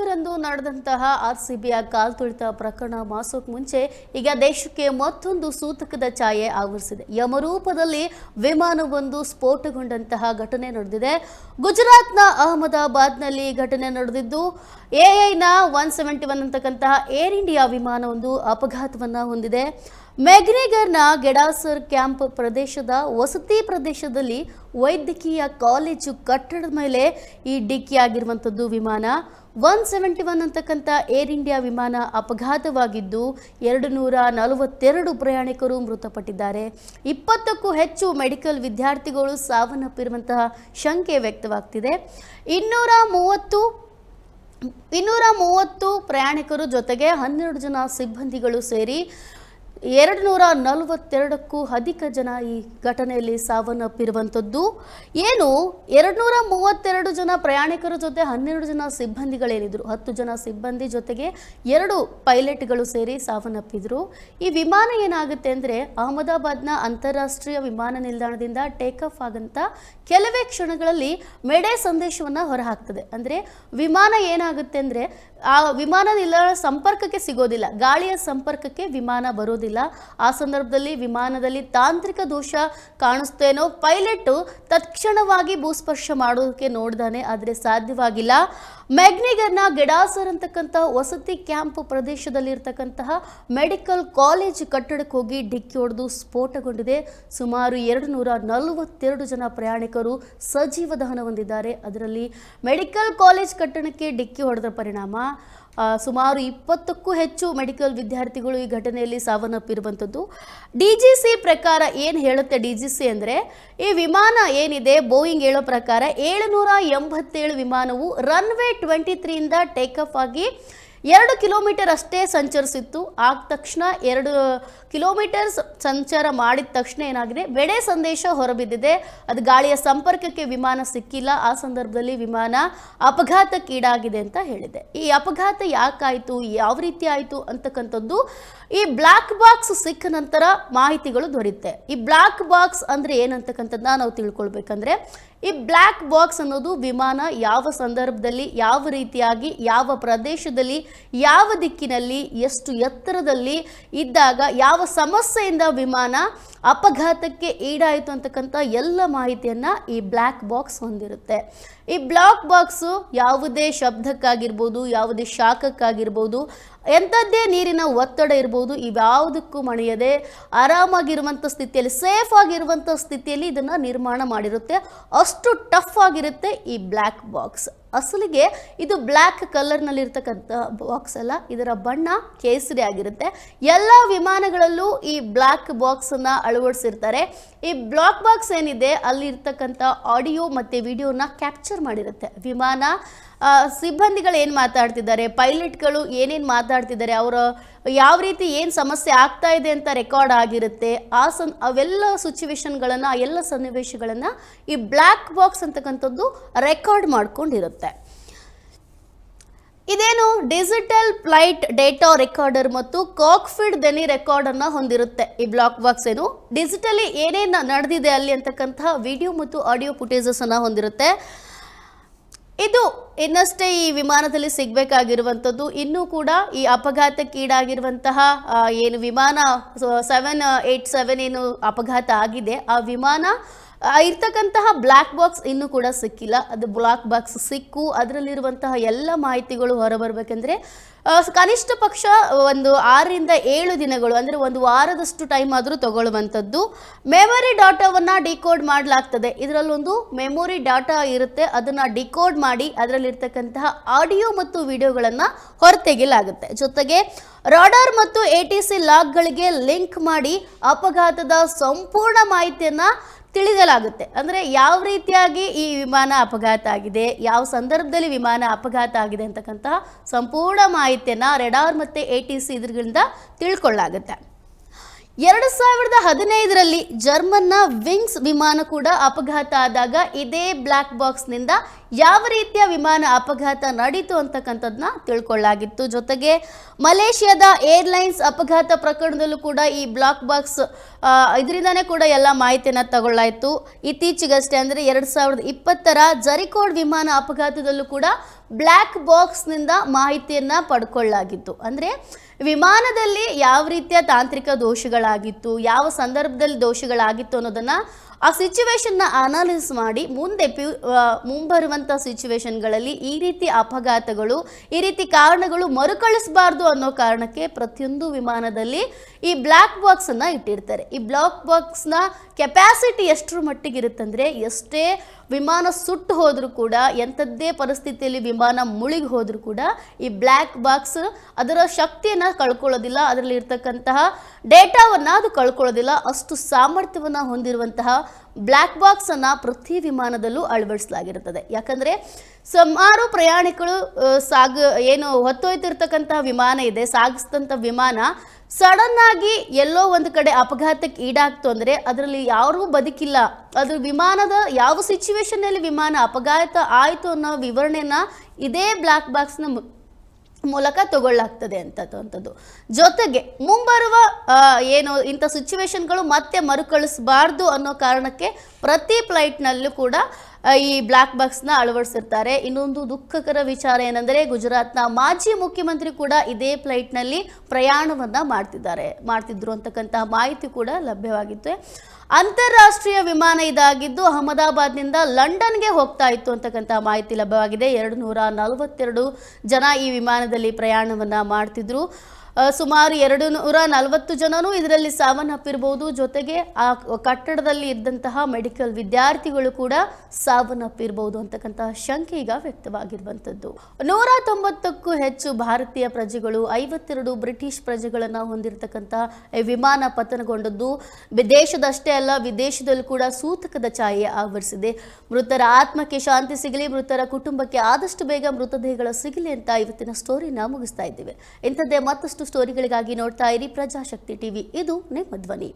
14ರಂದು ನಡೆದಂತಹ ಆರ್ಸಿಬಿಯ ಕಾಲ್ತುಳಿತ ಪ್ರಕರಣ ಮಾಸೋಕ್ ಮುಂಚೆ ಈಗ ದೇಶಕ್ಕೆ ಮತ್ತೊಂದು ಸೂತಕದ ಛಾಯೆ ಆವರಿಸಿದೆ. ಯಮರೂಪದಲ್ಲಿ ವಿಮಾನವೊಂದು ಸ್ಫೋಟಗೊಂಡಂತಹ ಘಟನೆ ನಡೆದಿದೆ. ಗುಜರಾತ್ನ ಅಹಮದಾಬಾದ್ನಲ್ಲಿ ಘಟನೆ ನಡೆದಿದ್ದು ಎಐನ 171 ಅಂತಕ್ಕಂತಹ ಏರ್ ಇಂಡಿಯಾ ವಿಮಾನವೊಂದು ಅಪಘಾತವನ್ನ ಹೊಂದಿದೆ. ಮೆಗ್ನಿಗರ್ನ ಗೆಡಾಸರ್ ಕ್ಯಾಂಪ್ ಪ್ರದೇಶದ ವಸತಿ ಪ್ರದೇಶದಲ್ಲಿ ವೈದ್ಯಕೀಯ ಕಾಲೇಜು ಕಟ್ಟಡದ ಮೇಲೆ ಈ ಡಿಕ್ಕಿಯಾಗಿರುವಂಥದ್ದು ವಿಮಾನ 171 ಅಂತಕ್ಕಂಥ ಏರ್ ಇಂಡಿಯಾ ವಿಮಾನ ಅಪಘಾತವಾಗಿದ್ದು 242 ಪ್ರಯಾಣಿಕರು ಮೃತಪಟ್ಟಿದ್ದಾರೆ. 20ಕ್ಕೂ ಹೆಚ್ಚು ಮೆಡಿಕಲ್ ವಿದ್ಯಾರ್ಥಿಗಳು ಸಾವನ್ನಪ್ಪಿರುವಂತಹ ಶಂಕೆ ವ್ಯಕ್ತವಾಗ್ತಿದೆ. 230 ಪ್ರಯಾಣಿಕರು ಜೊತೆಗೆ 12 ಜನ ಸಿಬ್ಬಂದಿಗಳು ಸೇರಿ 242ಕ್ಕೂ ಅಧಿಕ ಜನ ಈ ಘಟನೆಯಲ್ಲಿ ಸಾವನ್ನಪ್ಪಿರುವಂಥದ್ದು. ಏನು 232 ಜನ ಪ್ರಯಾಣಿಕರ ಜೊತೆ 12 ಜನ ಸಿಬ್ಬಂದಿಗಳೇನಿದ್ರು, 10 ಜನ ಸಿಬ್ಬಂದಿ ಜೊತೆಗೆ 2 ಪೈಲಟ್ಗಳು ಸೇರಿ ಸಾವನ್ನಪ್ಪಿದ್ರು. ಈ ವಿಮಾನ ಏನಾಗುತ್ತೆ ಅಂದರೆ ಅಹಮದಾಬಾದ್ನ ಅಂತಾರಾಷ್ಟ್ರೀಯ ವಿಮಾನ ನಿಲ್ದಾಣದಿಂದ ಟೇಕ್ ಆಫ್ ಆಗಂತ ಕೆಲವೇ ಕ್ಷಣಗಳಲ್ಲಿ ಮೆಡೆ ಸಂದೇಶವನ್ನು ಹೊರಹಾಕ್ತದೆ. ಅಂದರೆ ವಿಮಾನ ಏನಾಗುತ್ತೆ ಅಂದರೆ ಆ ವಿಮಾನ ನಿಲ್ದಾಣ ಸಂಪರ್ಕಕ್ಕೆ ಸಿಗೋದಿಲ್ಲ, ಗಾಳಿಯ ಸಂಪರ್ಕಕ್ಕೆ ವಿಮಾನ ಬರೋದಿಲ್ಲ. ಆ ಸಂದರ್ಭದಲ್ಲಿ ವಿಮಾನದಲ್ಲಿ ತಾಂತ್ರಿಕ ದೋಷ ಕಾಣಿಸ್ತೇನೋ ಪೈಲಟ್ ತತ್ಕ್ಷಣವಾಗಿ ಭೂಸ್ಪರ್ಶ ಮಾಡೋದಕ್ಕೆ ನೋಡ್ದಾನೆ, ಆದರೆ ಸಾಧ್ಯವಾಗಿಲ್ಲ. ಮೆಗ್ನಿಗರ್ನ ಗೆಡಾಸರ್ ಅಂತಕ್ಕಂಥ ವಸತಿ ಕ್ಯಾಂಪ್ ಪ್ರದೇಶದಲ್ಲಿ ಇರ್ತಕ್ಕಂತಹ ಮೆಡಿಕಲ್ ಕಾಲೇಜ್ ಕಟ್ಟಡಕ್ಕೆ ಹೋಗಿ ಡಿಕ್ಕಿ ಹೊಡೆದು ಸ್ಫೋಟಗೊಂಡಿದೆ. ಸುಮಾರು 242 ಜನ ಪ್ರಯಾಣಿಕರು ಸಜೀವ ದಹನ ಹೊಂದಿದ್ದಾರೆ. ಅದರಲ್ಲಿ ಮೆಡಿಕಲ್ ಕಾಲೇಜ್ ಕಟ್ಟಡಕ್ಕೆ ಡಿಕ್ಕಿ ಹೊಡೆದ ಪರಿಣಾಮ ಸುಮಾರು 20ಕ್ಕೂ ಹೆಚ್ಚು ಮೆಡಿಕಲ್ ವಿದ್ಯಾರ್ಥಿಗಳು ಈ ಘಟನೆಯಲ್ಲಿ ಸಾವನ್ನಪ್ಪಿರುವಂಥದ್ದು. DGC ಪ್ರಕಾರ ಏನು ಹೇಳುತ್ತೆ DGC ಅಂದರೆ ಈ ವಿಮಾನ ಏನಿದೆ ಬೋಯಿಂಗ್ ಹೇಳೋ ಪ್ರಕಾರ 787 ವಿಮಾನವು ರನ್ವೇ 23ಇಂದ ಟೇಕ್ ಆಫ್ ಆಗಿ 2 ಕಿಲೋಮೀಟರ್ ಅಷ್ಟೇ ಸಂಚರಿಸಿತ್ತು. ಆದ ತಕ್ಷಣ 2 ಕಿಲೋಮೀಟರ್ ಸಂಚಾರ ಮಾಡಿದ ತಕ್ಷಣ ಏನಾಗಿದೆ, ಮೆಡೆ ಸಂದೇಶ ಹೊರಬಿದ್ದಿದೆ. ಅದು ಗಾಳಿಯ ಸಂಪರ್ಕಕ್ಕೆ ವಿಮಾನ ಸಿಕ್ಕಿಲ್ಲ. ಆ ಸಂದರ್ಭದಲ್ಲಿ ವಿಮಾನ ಅಪಘಾತಕ್ಕೀಡಾಗಿದೆ ಅಂತ ಹೇಳಿದೆ. ಈ ಅಪಘಾತ ಯಾಕಾಯಿತು, ಯಾವ ರೀತಿ ಆಯಿತು ಅಂತಕ್ಕಂಥದ್ದು ಈ ಬ್ಲ್ಯಾಕ್ ಬಾಕ್ಸ್ ಸಿಕ್ಕ ನಂತರ ಮಾಹಿತಿಗಳು ದೊರೆಯುತ್ತೆ. ಈ ಬ್ಲ್ಯಾಕ್ ಬಾಕ್ಸ್ ಅಂದರೆ ಏನಂತಕ್ಕಂಥದ್ದನ್ನ ನಾವು ತಿಳ್ಕೊಳ್ಬೇಕಂದ್ರೆ ಈ ಬ್ಲ್ಯಾಕ್ ಬಾಕ್ಸ್ ಅನ್ನೋದು ವಿಮಾನ ಯಾವ ಸಂದರ್ಭದಲ್ಲಿ, ಯಾವ ರೀತಿಯಾಗಿ, ಯಾವ ಪ್ರದೇಶದಲ್ಲಿ, ಯಾವ ದಿಕ್ಕಿನಲ್ಲಿ, ಎಷ್ಟು ಎತ್ತರದಲ್ಲಿ ಇದ್ದಾಗ, ಯಾವ ಸಮಸ್ಯೆಯಿಂದ ವಿಮಾನ ಅಪಘಾತಕ್ಕೆ ಈಡಾಯಿತು ಅಂತಕ್ಕಂಥ ಎಲ್ಲ ಮಾಹಿತಿಯನ್ನು ಈ ಬ್ಲ್ಯಾಕ್ ಬಾಕ್ಸ್ ಹೊಂದಿರುತ್ತೆ. ಈ ಬ್ಲ್ಯಾಕ್ ಬಾಕ್ಸು ಯಾವುದೇ ಶಬ್ದಕ್ಕಾಗಿರ್ಬೋದು, ಯಾವುದೇ ಶಾಖಕ್ಕಾಗಿರ್ಬೋದು, ಎಂಥದ್ದೇ ನೀರಿನ ಒತ್ತಡ ಇರ್ಬೋದು, ಇವ್ಯಾವುದಕ್ಕೂ ಮಣಿಯದೆ ಆರಾಮಾಗಿರುವಂಥ ಸ್ಥಿತಿಯಲ್ಲಿ, ಸೇಫ್ ಆಗಿರುವಂಥ ಸ್ಥಿತಿಯಲ್ಲಿ ಇದನ್ನು ನಿರ್ಮಾಣ ಮಾಡಿರುತ್ತೆ. ಅಷ್ಟು ಟಫ್ ಆಗಿರುತ್ತೆ ಈ ಬ್ಲ್ಯಾಕ್ ಬಾಕ್ಸ್. ಅಸಲಿಗೆ ಇದು ಬ್ಲ್ಯಾಕ್ ಕಲರ್ನಲ್ಲಿರ್ತಕ್ಕಂಥ ಬಾಕ್ಸ್ ಅಲ್ಲ, ಇದರ ಬಣ್ಣ ಕೇಸರಿ ಆಗಿರುತ್ತೆ. ಎಲ್ಲ ವಿಮಾನಗಳಲ್ಲೂ ಈ ಬ್ಲ್ಯಾಕ್ ಬಾಕ್ಸನ್ನು ಅಳವಡಿಸಿರ್ತಾರೆ. ಈ ಬ್ಲ್ಯಾಕ್ ಬಾಕ್ಸ್ ಏನಿದೆ ಅಲ್ಲಿ ಇರ್ತಕ್ಕಂಥ ಆಡಿಯೋ ಮತ್ತು ವಿಡಿಯೋನ ಕ್ಯಾಪ್ಚರ್ ಮಾಡಿರುತ್ತೆ. ವಿಮಾನ ಸಿಬ್ಬಂದಿಗಳು ಏನು ಮಾತಾಡ್ತಿದ್ದಾರೆ, ಪೈಲಟ್ಗಳು ಏನೇನು ಮಾತಾಡ್ತಿದ್ದಾರೆ, ಅವರ ಯಾವ ರೀತಿ ಏನು ಸಮಸ್ಯೆ ಆಗ್ತಾ ಇದೆ ಅಂತ ರೆಕಾರ್ಡ್ ಆಗಿರುತ್ತೆ. ಅವೆಲ್ಲ ಸಿಚುವೇಶನ್ಗಳನ್ನು, ಆ ಎಲ್ಲ ಸನ್ನಿವೇಶಗಳನ್ನು ಈ ಬ್ಲ್ಯಾಕ್ ಬಾಕ್ಸ್ ಅಂತಕ್ಕಂಥದ್ದು ರೆಕಾರ್ಡ್ ಮಾಡ್ಕೊಂಡಿರುತ್ತೆ. ಇದೇನು ಡಿಜಿಟಲ್ ಫ್ಲೈಟ್ ಡೇಟಾ ರೆಕಾರ್ಡರ್ ಮತ್ತು ಕಾಕ್ಪಿಟ್ ಧ್ವನಿ ರೆಕಾರ್ಡನ್ನು ಹೊಂದಿರುತ್ತೆ. ಈ ಬ್ಲ್ಯಾಕ್ ಬಾಕ್ಸ್ ಏನು ಡಿಜಿಟಲಿ ಏನೇನು ನಡೆದಿದೆ ಅಲ್ಲಿ ಅಂತಕ್ಕಂತಹ ವಿಡಿಯೋ ಮತ್ತು ಆಡಿಯೋ ಫುಟೇಜಸನ್ನು ಹೊಂದಿರುತ್ತೆ. ಇದು ಇನ್ನಷ್ಟೇ ಈ ವಿಮಾನದಲ್ಲಿ ಸಿಗಬೇಕಾಗಿರುವಂಥದ್ದು. ಇನ್ನೂ ಕೂಡ ಈ ಅಪಘಾತಕ್ಕೀಡಾಗಿರುವಂತಹ ಏನು ವಿಮಾನ 787 ಏನು ಅಪಘಾತ ಆಗಿದೆ, ಆ ವಿಮಾನ ಇರ್ತಕ್ಕಂತಹ ಬ್ಲ್ಯಾಕ್ ಬಾಕ್ಸ್ ಇನ್ನೂ ಕೂಡ ಸಿಕ್ಕಿಲ್ಲ. ಅದು ಬ್ಲ್ಯಾಕ್ ಬಾಕ್ಸ್ ಸಿಕ್ಕು ಅದರಲ್ಲಿರುವಂತಹ ಎಲ್ಲ ಮಾಹಿತಿಗಳು ಹೊರಬರಬೇಕೆಂದ್ರೆ ಕನಿಷ್ಠ ಪಕ್ಷ ಒಂದು 6 ರಿಂದ 7 ದಿನಗಳು, ಅಂದರೆ ಒಂದು ವಾರದಷ್ಟು ಟೈಮ್ ಆದರೂ ತಗೊಳ್ಳುವಂಥದ್ದು. ಮೆಮೊರಿ ಡಾಟಾವನ್ನು ಡಿಕೋಡ್ ಮಾಡಲಾಗ್ತದೆ. ಇದರಲ್ಲೊಂದು ಮೆಮೊರಿ ಡಾಟಾ ಇರುತ್ತೆ, ಅದನ್ನು ಡಿಕೋಡ್ ಮಾಡಿ ಅದರಲ್ಲಿರ್ತಕ್ಕಂತಹ ಆಡಿಯೋ ಮತ್ತು ವಿಡಿಯೋಗಳನ್ನು ಹೊರತೆಗೆಯಲಾಗುತ್ತೆ. ಜೊತೆಗೆ ರಾಡಾರ್ ಮತ್ತು ATC ಲಾಗ್ಗಳಿಗೆ ಲಿಂಕ್ ಮಾಡಿ ಅಪಘಾತದ ಸಂಪೂರ್ಣ ಮಾಹಿತಿಯನ್ನು ತಿಳಿಸಲಾಗುತ್ತೆ. ಅಂದರೆ ಯಾವ ರೀತಿಯಾಗಿ ಈ ವಿಮಾನ ಅಪಘಾತ ಆಗಿದೆ, ಯಾವ ಸಂದರ್ಭದಲ್ಲಿ ವಿಮಾನ ಅಪಘಾತ ಆಗಿದೆ ಅಂತಕ್ಕಂತಹ ಸಂಪೂರ್ಣ ಮಾಹಿತಿಯನ್ನು ರೆಡಾರ್ ಮತ್ತು ATC ಇದರಿಂದ ತಿಳ್ಕೊಳ್ಳಾಗುತ್ತೆ. 2015ರಲ್ಲಿ ಜರ್ಮನ್ನ ವಿಂಗ್ಸ್ ವಿಮಾನ ಕೂಡ ಅಪಘಾತ ಆದಾಗ ಇದೇ ಬ್ಲ್ಯಾಕ್ ಬಾಕ್ಸ್ನಿಂದ ಯಾವ ರೀತಿಯ ವಿಮಾನ ಅಪಘಾತ ನಡೀತು ಅಂತಕ್ಕಂಥದ್ದನ್ನ ತಿಳ್ಕೊಳ್ಳಾಗಿತ್ತು. ಜೊತೆಗೆ ಮಲೇಷಿಯಾದ ಏರ್ಲೈನ್ಸ್ ಅಪಘಾತ ಪ್ರಕರಣದಲ್ಲೂ ಕೂಡ ಈ ಬ್ಲ್ಯಾಕ್ ಬಾಕ್ಸ್ ಇದರಿಂದನೇ ಕೂಡ ಎಲ್ಲ ಮಾಹಿತಿಯನ್ನು ತಗೊಳ್ಳಾಯಿತು. ಇತ್ತೀಚೆಗಷ್ಟೇ ಅಂದರೆ 2020ರ ಜರಿಕೋಡ್ ವಿಮಾನ ಅಪಘಾತದಲ್ಲೂ ಕೂಡ ಬ್ಲ್ಯಾಕ್ ಬಾಕ್ಸ್ನಿಂದ ಮಾಹಿತಿಯನ್ನು ಪಡ್ಕೊಳ್ಳಲಾಗಿತ್ತು. ಅಂದರೆ ವಿಮಾನದಲ್ಲಿ ಯಾವ ರೀತಿಯ ತಾಂತ್ರಿಕ ದೋಷಗಳಾಗಿತ್ತು, ಯಾವ ಸಂದರ್ಭದಲ್ಲಿ ದೋಷಗಳಾಗಿತ್ತು ಅನ್ನೋದನ್ನು ಆ ಸಿಚುವೇಶನ್ನ ಅನಾಲಿಸಿಸ್ ಮಾಡಿ ಮುಂದೆ ಮುಂಬರುವಂಥ ಸಿಚುವೇಶನ್ಗಳಲ್ಲಿ ಈ ರೀತಿ ಅಪಘಾತಗಳು, ಈ ರೀತಿ ಕಾರಣಗಳು ಮರುಕಳಿಸಬಾರ್ದು ಅನ್ನೋ ಕಾರಣಕ್ಕೆ ಪ್ರತಿಯೊಂದು ವಿಮಾನದಲ್ಲಿ ಈ ಬ್ಲ್ಯಾಕ್ ಬಾಕ್ಸನ್ನು ಇಟ್ಟಿರ್ತಾರೆ. ಈ ಬ್ಲ್ಯಾಕ್ ಬಾಕ್ಸ್ನ ಕೆಪ್ಯಾಸಿಟಿ ಎಷ್ಟರ ಮಟ್ಟಿಗೆ ಇರುತ್ತಂದರೆ, ಎಷ್ಟೇ ವಿಮಾನ ಸುಟ್ಟು ಹೋದರೂ ಕೂಡ, ಎಂಥದ್ದೇ ಪರಿಸ್ಥಿತಿಯಲ್ಲಿ ವಿಮಾನ ಮುಳುಗಿ ಹೋದರೂ ಕೂಡ ಈ ಬ್ಲ್ಯಾಕ್ ಬಾಕ್ಸ್ ಅದರ ಶಕ್ತಿಯನ್ನು ಕಳ್ಕೊಳ್ಳೋದಿಲ್ಲ, ಅದರಲ್ಲಿ ಇರ್ತಕ್ಕಂತಹ ಡೇಟಾವನ್ನು ಅದು ಕಳ್ಕೊಳ್ಳೋದಿಲ್ಲ. ಅಷ್ಟು ಸಾಮರ್ಥ್ಯವನ್ನು ಹೊಂದಿರುವಂತಹ ಬ್ಲ್ಯಾಕ್ ಬಾಕ್ಸನ್ನು ಪ್ರತಿ ವಿಮಾನದಲ್ಲೂ ಅಳವಡಿಸಲಾಗಿರುತ್ತದೆ. ಯಾಕಂದರೆ ಸುಮಾರು ಪ್ರಯಾಣಿಕರು ಏನು ಹೊತ್ತೊಯ್ತಿರ್ತಕ್ಕಂತಹ ವಿಮಾನ ಇದೆ, ಸಾಗಿಸಿದಂಥ ವಿಮಾನ ಸಡನ್ ಆಗಿ ಎಲ್ಲೋ ಒಂದು ಕಡೆ ಅಪಘಾತಕ್ಕೆ ಈಡಾಗ್ತು ಅಂದರೆ ಅದರಲ್ಲಿ ಯಾರೂ ಬದುಕಿಲ್ಲ, ಅದು ವಿಮಾನದ ಯಾವ ಸಿಚುವೇಶನ್ನಲ್ಲಿ ವಿಮಾನ ಅಪಘಾತ ಆಯಿತು ಅನ್ನೋ ವಿವರಣೆನ ಇದೇ ಬ್ಲ್ಯಾಕ್ ಬಾಕ್ಸ್ನ ಮೂಲಕ ತಗೊಳ್ಳಾಗ್ತದೆ ಅಂತದ್ದು. ಜೊತೆಗೆ ಮುಂಬರುವ ಏನು ಇಂಥ ಸಿಚುವೇಶನ್ಗಳು ಮತ್ತೆ ಮರುಕಳಿಸಬಾರ್ದು ಅನ್ನೋ ಕಾರಣಕ್ಕೆ ಪ್ರತಿ ಫ್ಲೈಟ್ನಲ್ಲೂ ಕೂಡ ಈ ಬ್ಲ್ಯಾಕ್ ಬಾಕ್ಸ್ನ ಅಳವಡಿಸಿರ್ತಾರೆ. ಇನ್ನೊಂದು ದುಃಖಕರ ವಿಚಾರ ಏನಂದರೆ, ಗುಜರಾತ್ನ ಮಾಜಿ ಮುಖ್ಯಮಂತ್ರಿ ಕೂಡ ಇದೇ ಫ್ಲೈಟ್ನಲ್ಲಿ ಪ್ರಯಾಣವನ್ನು ಮಾಡ್ತಿದ್ರು ಅಂತಕ್ಕಂತಹ ಮಾಹಿತಿ ಕೂಡ ಲಭ್ಯವಾಗಿತ್ತು. ಅಂತಾರಾಷ್ಟ್ರೀಯ ವಿಮಾನ ಇದಾಗಿದ್ದು ಅಹಮದಾಬಾದ್ನಿಂದ ಲಂಡನ್ಗೆ ಹೋಗ್ತಾ ಇತ್ತು ಅಂತಕ್ಕಂಥ ಮಾಹಿತಿ ಲಭ್ಯವಾಗಿದೆ. 242 ಜನ ಈ ವಿಮಾನದಲ್ಲಿ ಪ್ರಯಾಣವನ್ನು ಮಾಡ್ತಿದ್ರು. ಸುಮಾರು 240 ಜನರು ಇದರಲ್ಲಿ ಸಾವನ್ನಪ್ಪಿರಬಹುದು. ಜೊತೆಗೆ ಆ ಕಟ್ಟಡದಲ್ಲಿ ಇದ್ದಂತಹ ಮೆಡಿಕಲ್ ವಿದ್ಯಾರ್ಥಿಗಳು ಕೂಡ ಸಾವನ್ನಪ್ಪಿರಬಹುದು ಅಂತಕ್ಕಂತಹ ಶಂಕೆ ಈಗ ವ್ಯಕ್ತವಾಗಿರುವಂಥದ್ದು. 190ಕ್ಕೂ ಹೆಚ್ಚು ಭಾರತೀಯ ಪ್ರಜೆಗಳು, 52 ಬ್ರಿಟಿಷ್ ಪ್ರಜೆಗಳನ್ನು ಹೊಂದಿರತಕ್ಕಂತಹ ವಿಮಾನ ಪತನಗೊಂಡದ್ದು ದೇಶದಷ್ಟೇ ಅಲ್ಲ, ವಿದೇಶದಲ್ಲೂ ಕೂಡ ಸೂತಕದ ಛಾಯೆ ಆವರಿಸಿದೆ. ಮೃತರ ಆತ್ಮಕ್ಕೆ ಶಾಂತಿ ಸಿಗಲಿ, ಮೃತರ ಕುಟುಂಬಕ್ಕೆ ಆದಷ್ಟು ಬೇಗ ಮೃತದೇಹಗಳು ಸಿಗಲಿ ಅಂತ ಇವತ್ತಿನ ಸ್ಟೋರಿನ ಮುಗಿಸ್ತಾ ಇದ್ದೇವೆ. ಇಂಥದ್ದೇ ಮತ್ತಷ್ಟು ಸ್ಟೋರಿಗಳಿಗಾಗಿ ನೋಡ್ತಾ ಇರಿ ಪ್ರಜಾಶಕ್ತಿ ಟಿವಿ. ಇದು ನಿಮ್ಮ ಧ್ವನಿ.